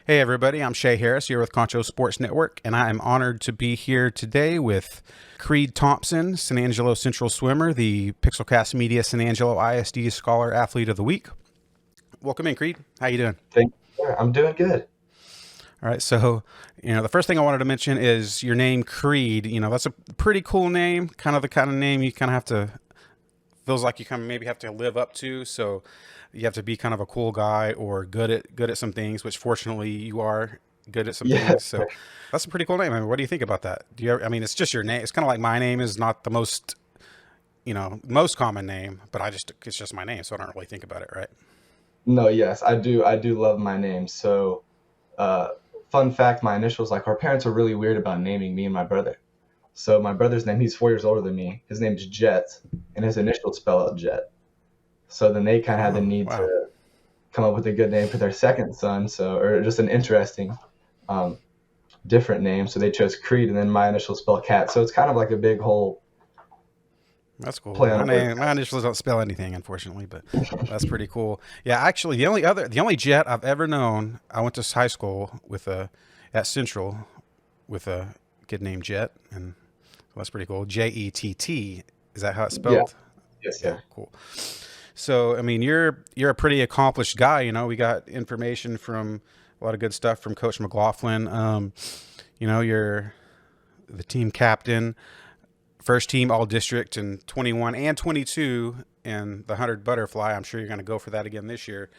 Hey everybody, I'm Shay Harris here with Concho Sports Network, and I am honored to be here today with Creed Thompson, San Angelo Central swimmer, the Pixelcast Media San Angelo ISD Scholar Athlete of the Week. Welcome in, Creed. How you doing? Thank you. I'm doing good. All right, so the first thing I wanted to mention is your name, Creed. That's a pretty cool name, kind of the kind of name you kind of have to feels like you kind of maybe have to live up to. So you have to be kind of a cool guy or good at some things, which fortunately you are good at some Yeah, things. So that's a pretty cool name. I mean, what do you think about that? Do you ever, I mean, it's just your name. It's kind of like my name is not the most common name, but it's just my name. So I don't really think about it. Right. no, yes, I do. I do love my name. So, uh, fun fact, my initials, like our parents were really weird about naming me and my brother. So my brother's name, he's 4 years older than me. His name's Jet, and his initials spell out Jet. So then they kind of had the Oh, need wow. to come up with a good name for their second son. So, or just an interesting, um, different name. So they chose Creed, and then my initials spell Cat. So it's kind of like a big whole That's cool. play My on words. name, my initials don't spell anything, unfortunately, but that's pretty cool. Yeah, actually, the only jet I've ever known, I went to high school at Central with a kid named Jet, and that's pretty cool. Jett. Is that how it's Yeah. spelled? Yes, Yeah, sir. cool. So, I mean, you're a pretty accomplished guy. We got information from a lot of good stuff from Coach McLaughlin. You're the team captain, first team all district in 21 and 22 in the 100 butterfly. I'm sure you're going to go for that again this year,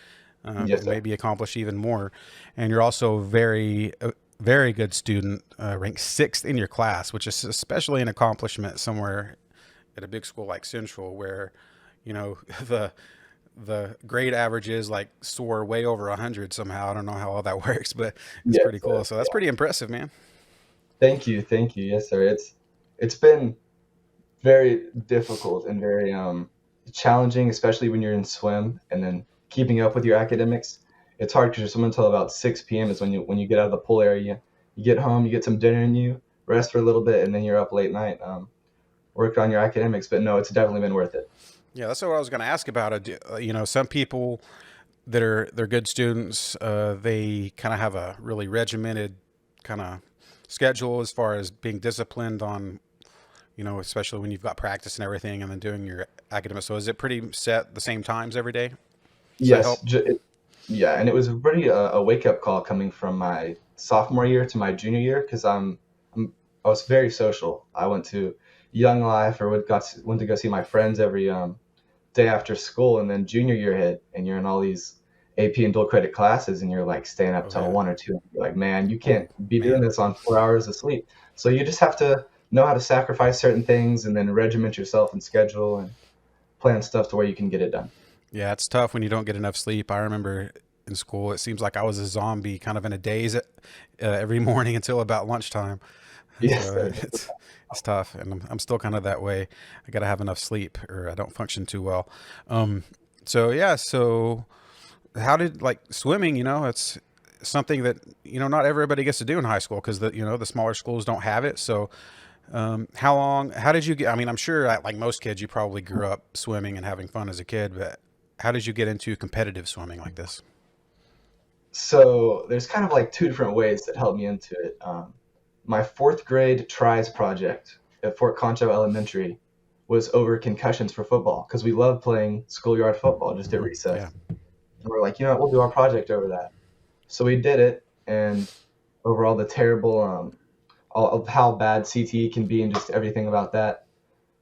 Yes, and sir. maybe accomplish even more. And you're also very good student, ranked sixth in your class, which is especially an accomplishment somewhere at a big school like Central, where you know the the grade averages like soar way over 100 somehow. I don't know how all that works, but it's Yes, pretty cool. sir. So that's pretty impressive, man. Thank you, thank you. Yes, sir. It's been very difficult and very challenging, especially when you're in swim and then keeping up with your academics. It's hard because you're swimming until about 6 p.m. is when you get out of the pool area. You get home, you get some dinner in you, rest for a little bit, and then you're up late night, work on your academics. But no, it's definitely been worth it. Yeah, that's what I was going to ask about. Some people they're good students. They kind of have a really regimented kind of schedule as far as being disciplined on, especially when you've got practice and everything, and then doing your academics. So is it pretty set the same times every day? Does that Yes, help? yeah, and it was really a wake up call coming from my sophomore year to my junior year because I was very social. I went to Young Life or went to go see my friends every day after school, and then junior year hit, and you're in all these AP and dual credit classes, and you're like staying up Oh till yeah. 1 or 2. And you're like, man, you Oh can't be doing man. this on 4 hours of sleep. So you just have to know how to sacrifice certain things, and then regiment yourself and schedule and plan stuff to where you can get it done. Yeah, it's tough when you don't get enough sleep. I remember in school, it seems like I was a zombie, kind of in a daze every morning until about lunchtime. Yes, So sir. it's tough, and I'm still kind of that way. I got to have enough sleep, or I don't function too well. Um, so yeah, so how did like swimming? It's something that not everybody gets to do in high school because the smaller schools don't have it. So how did you get? I mean, I'm sure like most kids, you probably grew up swimming and having fun as a kid, but how did you get into competitive swimming like this? So there's kind of like two different ways that helped me into it. My fourth grade tries project at Fort Concho Elementary was over concussions for football because we love playing schoolyard football just at Yeah. recess. And we're like, you know what, we'll do our project over that. So we did it, and over all the terrible, all of how bad CTE can be and just everything about that.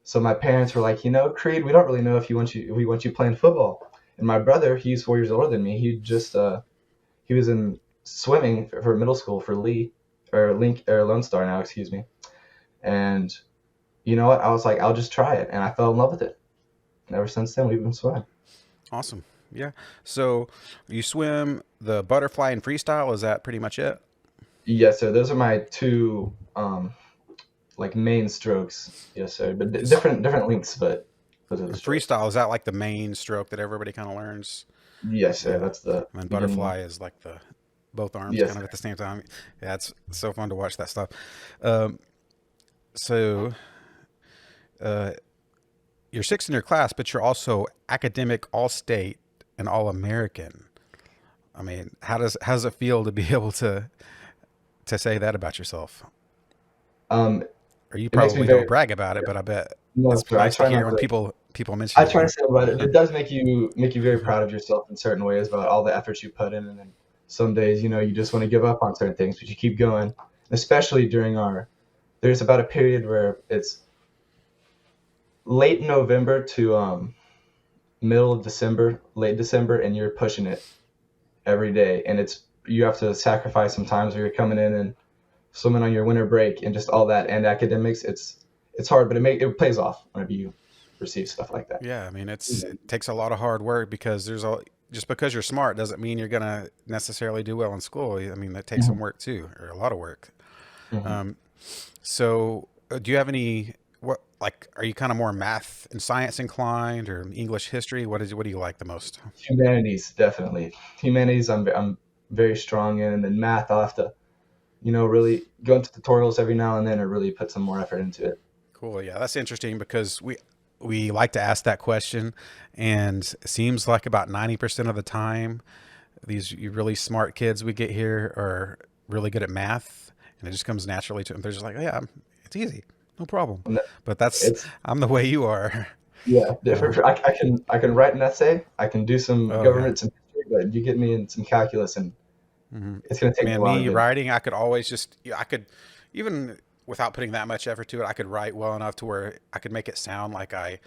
So my parents were like, Creed, we don't really know if we want you playing football. And my brother, he's 4 years older than me. He was in swimming for middle school for Lee or Link or Lone Star now, excuse me. And you know what? I was like, I'll just try it, and I fell in love with it. And ever since then, we've been swimming. Awesome. Yeah. So you swim the butterfly and freestyle. Is that pretty much it? Yes, sir. Those are my two like main strokes. Yes, sir. But Is different lengths, but those are the and strokes. freestyle, is that like the main stroke that everybody kind of learns? Yes, sir. Yeah. That's the And then beginning one. butterfly is like the both arms Yes, kind of sir. at the same time. Yeah, it's so fun to watch that stuff. Um, so uh, you're sixth in your class, but you're also academic all state and all American. I mean, how does it feel to be able to say that about yourself? Um, Or you it makes me probably don't very, brag about it, but I bet no, it's sir. I nice to try hear not when to. people I mention it, try you to know? say about it. It does make you very proud of yourself in certain ways about all the efforts you put in, and then some days, you just want to give up on certain things, but you keep going. Especially during there's about a period where it's late November to middle of December, late December, and you're pushing it every day, and you have to sacrifice some times where you're coming in and swimming on your winter break and just all that and academics. It's hard, but it pays off whenever you receive stuff like that. Yeah, I mean, it takes a lot of hard work because just because you're smart doesn't mean you're gonna necessarily do well in school. I mean, that takes some Mhm. work too, or a lot of work. Mhm. Um, so, do you have any what like? Are you kind of more math and science inclined, or English history? What do you like the most? Humanities, definitely. Humanities, I'm very strong in, and then math, I'll have to, really go into tutorials every now and then, or really put some more effort into it. Cool. Yeah, that's interesting because we like to ask that question, and it seems like about 90% of the time, these really smart kids we get here are really good at math, and it just comes naturally to them. They're just like, oh, yeah, it's easy, no problem. And But that's it's I'm the way you are. Yeah, different. Um, I can write an essay. I can do some oh yeah. government, some history, but you get me in some calculus, and Hmm. it's going to take me a Man, while to me get. writing, I could always just I could even without putting that much effort to it, I could write well enough to where I could make it sound like I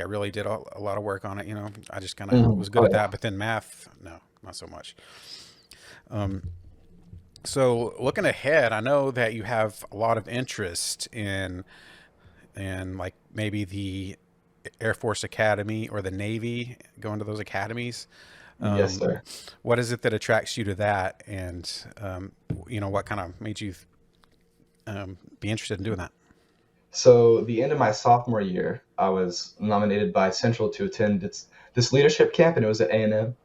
really did a lot of work on it. You know, I just kind of Mhm. was good Oh at yeah. that. But then math, no, not so much. Um, so looking ahead, I know that you have a lot of interest in like maybe the Air Force Academy or the Navy, going to those academies. Yes, Um, sir. what is it that attracts you to that, and what kind of made you be interested in doing that? So the end of my sophomore year, I was nominated by Central to attend this leadership camp, and it was at A&M.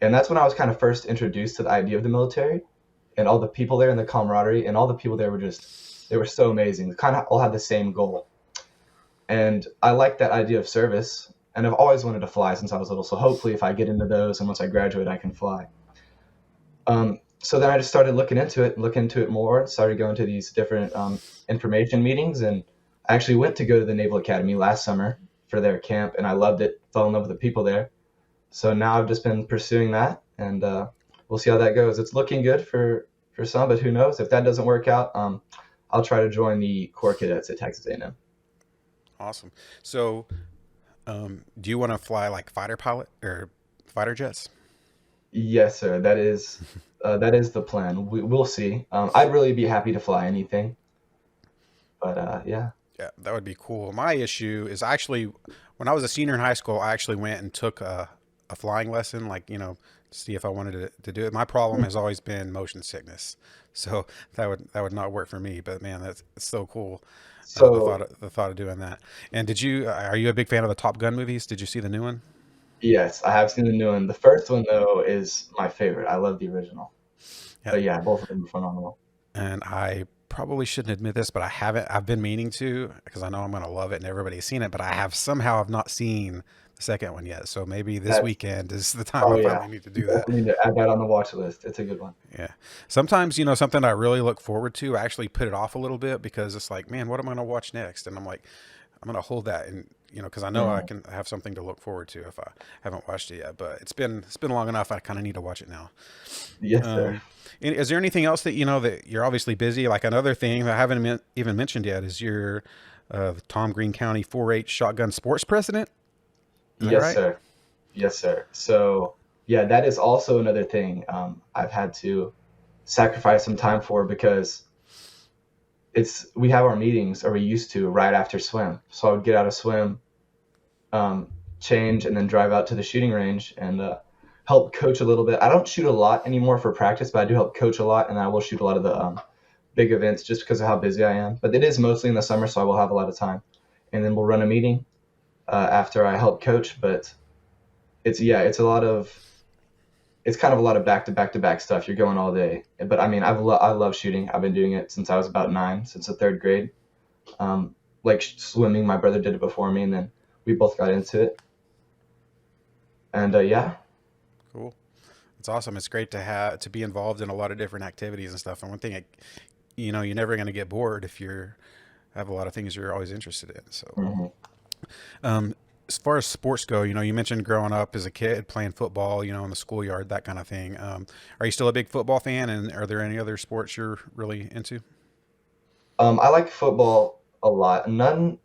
And that's when I was kind of first introduced to the idea of the military and all the people there and the camaraderie, and all the people there they were so amazing. They kind of all had the same goal. And I like that idea of service, and I've always wanted to fly since I was little. So hopefully, if I get into those and once I graduate, I can fly. So then I just started looking into it more, started going to these different information meetings, and I actually went to go to the Naval Academy last summer for their camp, and I loved it, fell in love with the people there. So now I've just been pursuing that, and we'll see how that goes. It's looking good for some, but who knows? If that doesn't work out, I'll try to join the Corps Cadets at Texas A&M. Awesome. So, do you want to fly like fighter pilot or fighter jets? Yes, sir. That is the plan. We'll see. I'd really be happy to fly anything, but yeah. Yeah, that would be cool. My issue is actually when I was a senior in high school, I actually went and took a flying lesson, like, to see if I wanted to do it. My problem has always been motion sickness. So that would not work for me. But man, that's so cool. The So thought of doing that. And are you a big fan of the Top Gun movies? Did you see the new one? yes, I have seen the new one. The first one though is my favorite. I love the original, Yeah. but yeah, both of them are phenomenal. And I probably shouldn't admit this, but I haven't. I've been meaning to because I know I'm going to love it and everybody's seen it, but I have not seen the second one yet. So maybe this That's weekend is the time Oh I yeah, finally need to you do that. definitely need to add that on the watch list. It's a good one. Yeah. Sometimes, something I really look forward to, I actually put it off a little bit because it's like, man, what am I going to watch next? And I'm like, I'm going to hold that and, because I know I Mhm. can have something to look forward to if I haven't watched it yet, but it's been long enough. I kind of need to watch it now. Yes, sir. Um, is there anything else that that you're obviously busy? Like another thing that I haven't even mentioned yet is your Tom Green County 4-H shotgun sports president. Is that Yes, right? sir. Yes, sir. So yeah, that is also another thing I've had to sacrifice some time for because we have our meetings, or we used to, right after swim. So I would get out of swim, um, change, and then drive out to the shooting range and help coach a little bit. I don't shoot a lot anymore for practice, but I do help coach a lot, and I will shoot a lot of the big events just because of how busy I am. But it is mostly in the summer, so I will have a lot of time. And then we'll run a meeting after I help coach. But it's kind of a lot of back to back to back stuff. You're going all day. But I mean, I love shooting. I've been doing it since I was about 9, since the third grade. Um, like swimming, my brother did it before me, and then we both got into it. And yeah. Cool. It's awesome. It's great to be involved in a lot of different activities and stuff. And one thing, you're never going to get bored if you're have a lot of things you're always interested in. So, Hmm. um, as far as sports go, you mentioned growing up as a kid playing football, in the schoolyard, that kind of thing. Are you still a big football fan? And are there any other sports you're really into? I like football a lot. Not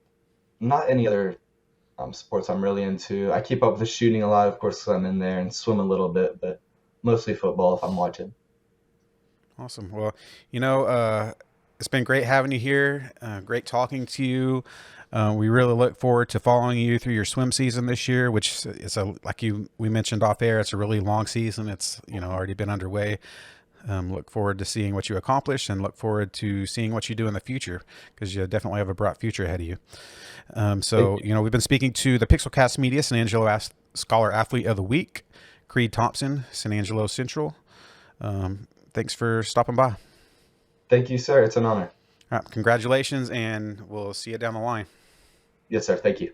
any other sports I'm really into. I keep up with the shooting a lot, of course, 'cause I'm in there, and swim a little bit, but mostly football if I'm watching. Awesome. Well, it's been great having you here. Great talking to you. We really look forward to following you through your swim season this year, which is we mentioned off air. It's a really long season. It's already been underway. Look forward to seeing what you accomplish, and look forward to seeing what you do in the future, because you definitely have a bright future ahead of you. Thank So you. we've been speaking to the Pixelcast Media San Angelo Scholar Athlete of the Week, Creed Thompson, San Angelo Central. Thanks for stopping by. Thank you, sir. It's an honor. All right, congratulations, and we'll see you down the line. Yes, sir. Thank you.